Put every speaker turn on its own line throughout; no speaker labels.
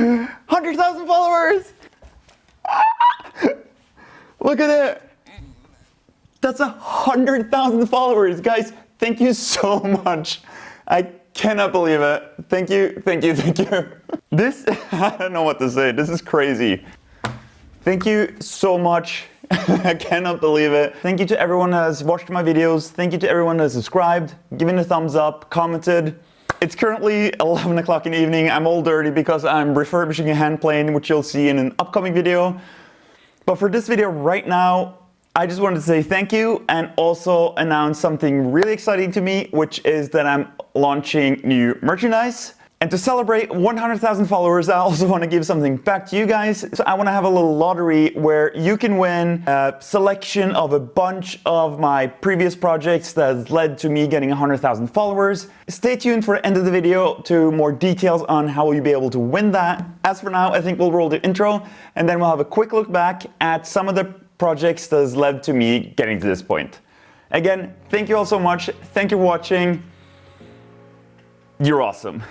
100,000 followers! Look at it! That's 100,000 followers, guys. Thank you so much. I cannot believe it. Thank you, thank you, thank you. This, I don't know what to say. This is crazy. Thank you so much. I cannot believe it. Thank you to everyone that has watched my videos. Thank you to everyone that has subscribed, given a thumbs up, commented. It's currently 11 o'clock in the evening. I'm all dirty because I'm refurbishing a hand plane, which you'll see in an upcoming video. But for this video right now, I just wanted to say thank you and also announce something really exciting to me, which is that I'm launching new merchandise. And to celebrate 100,000 followers, I also want to give something back to you guys. So I want to have a little lottery where you can win a selection of a bunch of my previous projects that has led to me getting 100,000 followers. Stay tuned for the end of the video to more details on how you'll be able to win that. As for now, I think we'll roll the intro and then we'll have a quick look back at some of the projects that has led to me getting to this point. Again, thank you all so much. Thank you for watching. You're awesome.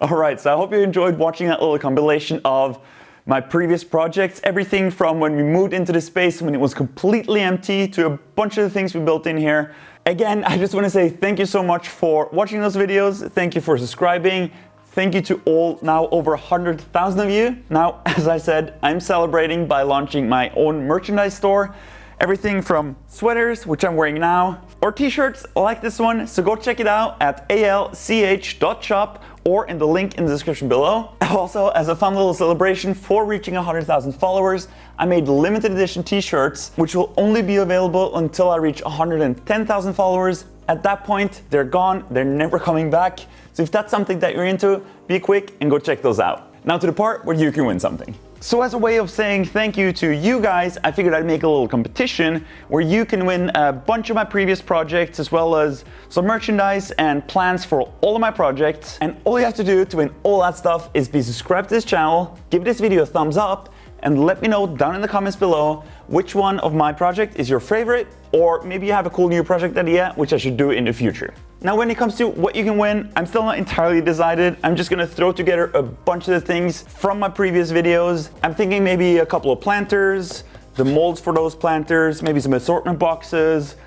Alright, so I hope you enjoyed watching that little compilation of my previous projects, everything from when we moved into the space when it was completely empty to a bunch of the things we built in here. Again, I just want to say thank you so much for watching those videos. Thank you for subscribing. Thank you to all now over 100,000 of you. Now, as I said, I'm celebrating by launching my own merchandise store. Everything from sweaters, which I'm wearing now, or t-shirts like this one. So go check it out at alch.shop or in the link in the description below. Also, as a fun little celebration for reaching 100,000 followers, I made limited edition t-shirts, which will only be available until I reach 110,000 followers. At that point, they're gone, they're never coming back. So if that's something that you're into, be quick and go check those out. Now to the part where you can win something. So as a way of saying thank you to you guys, I figured I'd make a little competition where you can win a bunch of my previous projects as well as some merchandise and plans for all of my projects. And all you have to do to win all that stuff is be subscribed to this channel, give this video a thumbs up, and let me know down in the comments below which one of my project is your favorite, or maybe you have a cool new project idea which I should do in the future. Now when it comes to what you can win, I'm still not entirely decided. I'm just gonna throw together a bunch of the things from my previous videos. I'm thinking maybe a couple of planters, the molds for those planters, maybe some assortment boxes,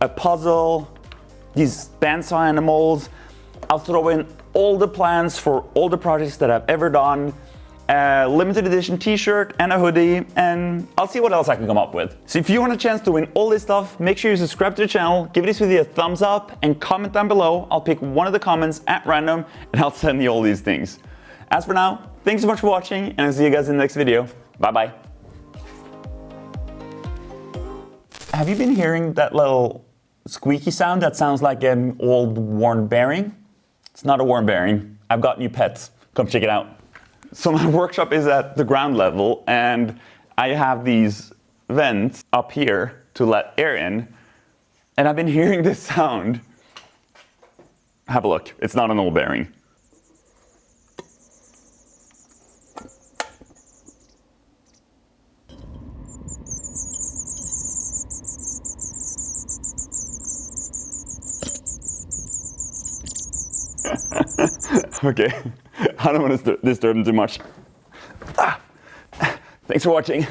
a puzzle, these bandsaw animals. I'll throw in all the plans for all the projects that I've ever done, a limited edition t-shirt and a hoodie, and I'll see what else I can come up with. So if you want a chance to win all this stuff, make sure you subscribe to the channel, give this video a thumbs up, and comment down below. I'll pick one of the comments at random, and I'll send you all these things. As for now, thanks so much for watching, and I'll see you guys in the next video. Bye-bye. Have you been hearing that little squeaky sound that sounds like an old worn bearing? It's not a worn bearing. I've got new pets. Come check it out. So my workshop is at the ground level, and I have these vents up here to let air in, and I've been hearing this sound. Have a look. It's not an old bearing. Okay, I don't want to disturb them too much. Thanks for watching.